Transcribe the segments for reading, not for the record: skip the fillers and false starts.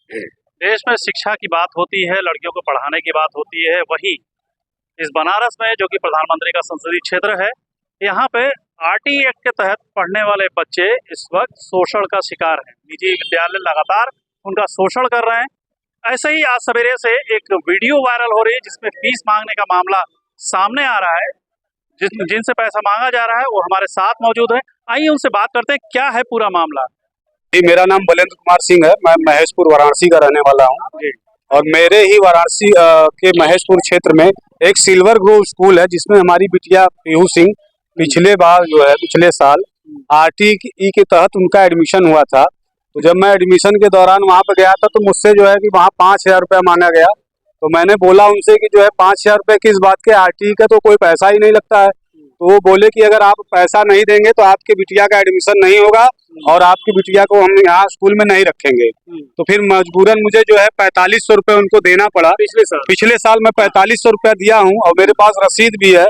देश में शिक्षा की बात होती है, लड़कियों को पढ़ाने की बात होती है, वही इस बनारस में जो कि प्रधानमंत्री का संसदीय क्षेत्र है, यहाँ पे आरटी एक्ट के तहत पढ़ने वाले बच्चे इस वक्त शोषण का शिकार हैं। निजी विद्यालय लगातार उनका शोषण कर रहे हैं। ऐसे ही आज सवेरे से एक वीडियो वायरल हो रही है जिसमें फीस मांगने का मामला सामने आ रहा है। जिनसे पैसा मांगा जा रहा है वो हमारे साथ मौजूद है। आइए उनसे बात करते हैं, क्या है पूरा मामला। जी, मेरा नाम बलेंद्र कुमार सिंह है। मैं महेशपुर वाराणसी का रहने वाला हूँ और मेरे ही वाराणसी के महेशपुर क्षेत्र में एक सिल्वर ग्रोव स्कूल है जिसमें हमारी बिटिया पीहू सिंह पिछले साल आरटीई के तहत उनका एडमिशन हुआ था। तो जब मैं एडमिशन के दौरान वहाँ पर गया था तो मुझसे जो है कि वहाँ 5,000 रुपया मांगा गया। तो मैंने बोला उनसे कि जो है 5,000 रुपये किस बात के, आरटीई का तो कोई पैसा ही नहीं लगता है। तो वो बोले कि अगर आप पैसा नहीं देंगे तो आपके बिटिया का एडमिशन नहीं होगा और आपकी बिटिया को हम यहाँ स्कूल में नहीं रखेंगे। तो फिर मजबूरन मुझे जो है 4500 रुपये उनको देना पड़ा। पिछले साल मैं 4500 रुपया दिया हूँ और मेरे पास रसीद भी है।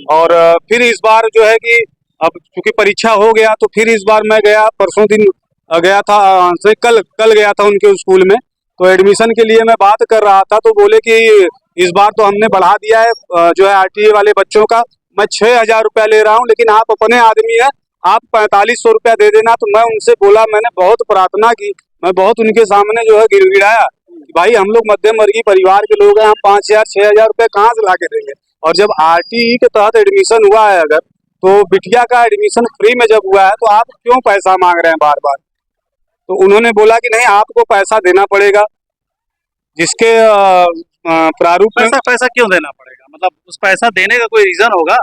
और फिर इस बार जो है कि अब चूंकि परीक्षा हो गया तो फिर इस बार मैं गया, परसों दिन गया था, से कल गया था उनके स्कूल में। तो एडमिशन के लिए मैं बात कर रहा था तो बोले कि इस बार तो हमने बढ़ा दिया है जो है आरटीई वाले बच्चों का, मैं 6,000 रुपया ले रहा हूँ, लेकिन आप अपने आदमी है, आप 4500 रुपया दे देना। तो मैं उनसे बोला, मैंने बहुत प्रार्थना की, मैं बहुत उनके सामने जो है गिड़गिड़ाया कि भाई हम लोग मध्यम वर्गीय परिवार के लोग हैं, हम 5,000 6,000 रुपये कहाँ से ला के देंगे। और जब आरटीई के तहत एडमिशन हुआ है, अगर तो बिटिया का एडमिशन फ्री में जब हुआ है तो आप क्यों पैसा मांग रहे हैं बार बार। तो उन्होंने बोला कि नहीं, आपको पैसा देना पड़ेगा, जिसके प्रारूप में पैसा क्यों देना पड़ेगा, मतलब उस पैसा देने का कोई रीजन होगा।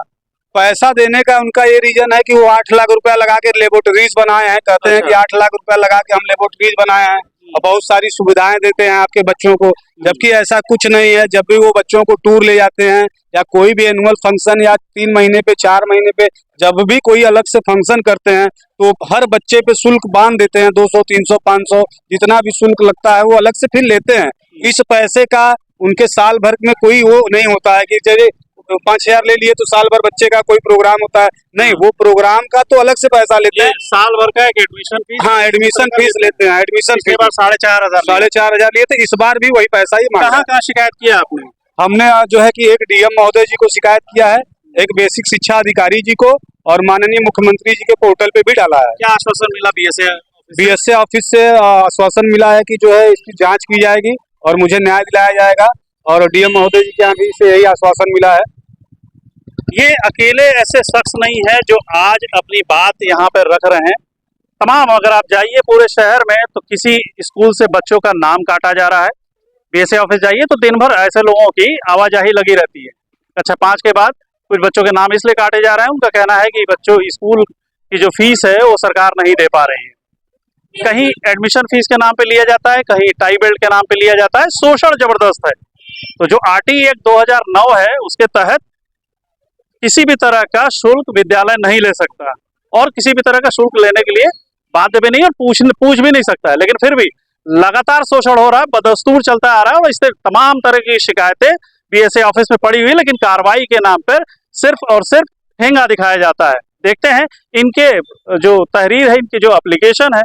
पैसा देने का उनका ये रीजन है कि वो 8 लाख रुपया लगा के लेबोरेटरीज बनाए हैं। कहते हैं कि 8 लाख रुपया लगा के हम लेबोरेटरीज बनाए हैं और बहुत सारी सुविधाएं देते हैं आपके बच्चों को, जबकि ऐसा कुछ नहीं है। जब भी वो बच्चों को टूर ले जाते हैं या कोई भी एनुअल फंक्शन या 3 महीने पे 4 महीने पे जब भी कोई अलग से फंक्शन करते हैं तो हर बच्चे पे शुल्क बांध देते हैं। 200 300 500 जितना भी शुल्क लगता है वो अलग से फिर लेते हैं। इस पैसे का उनके साल भर में कोई वो नहीं होता है कि जैसे 5,000 ले लिए तो साल भर बच्चे का कोई प्रोग्राम होता है, नहीं, वो प्रोग्राम का तो अलग से पैसा लेते हैं। साल भर का एक एडमिशन फीस, हाँ, एडमिशन फीस लेते हैं। एडमिशन फीस 4,500 लिए थे, इस बार भी वही पैसा ही मांगा। कहाँ शिकायत किया आपने। हमने जो है कि एक डीएम महोदय जी को शिकायत किया है, एक बेसिक शिक्षा अधिकारी जी को, और माननीय मुख्यमंत्री जी के पोर्टल पे भी डाला है। क्या आश्वासन मिला बीएसए ऑफिस से आश्वासन मिला है कि जो है इसकी जांच की जाएगी और मुझे न्याय दिलाया जाएगा, और डीएम महोदय जी के यहाँ भी से यही आश्वासन मिला है। ये अकेले ऐसे शख्स नहीं है जो आज अपनी बात यहाँ पर रख रहे हैं। तमाम, अगर आप जाइए पूरे शहर में तो किसी स्कूल से बच्चों का नाम काटा जा रहा है। बीएसए ऑफिस जाइए तो दिन भर ऐसे लोगों की आवाजाही लगी रहती है। अच्छा, 5 के बाद कुछ बच्चों के नाम इसलिए काटे जा रहे हैं, उनका कहना है कि बच्चों स्कूल की जो फीस है वो सरकार नहीं दे पा रही है। कहीं एडमिशन फीस के नाम पे लिया जाता है, कहीं टाई बेल्ट के नाम पे लिया जाता है। शोषण जबरदस्त है। तो जो आरटीई एक्ट 2009 है उसके तहत किसी भी तरह का शुल्क विद्यालय नहीं ले सकता और किसी भी तरह का शुल्क लेने के लिए बाध्य भी नहीं और पूछ भी नहीं सकता है। लेकिन फिर भी लगातार शोषण हो रहा है, बदस्तूर चलता आ रहा है और इससे तमाम तरह की शिकायतें बीएसए ऑफिस में पड़ी हुई, लेकिन कार्रवाई के नाम पर सिर्फ और सिर्फ ठेंगा दिखाया जाता है। देखते हैं इनके जो तहरीर है, इनकी जो एप्लीकेशन है,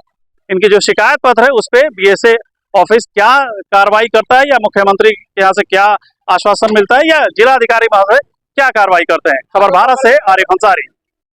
इनके जो शिकायत पत्र है उस पर बीएसए ऑफिस क्या कार्रवाई करता है, या मुख्यमंत्री के यहाँ से क्या आश्वासन मिलता है, या जिला अधिकारी महोदय क्या कार्रवाई करते हैं। खबर भारत से आरिफ अंसारी।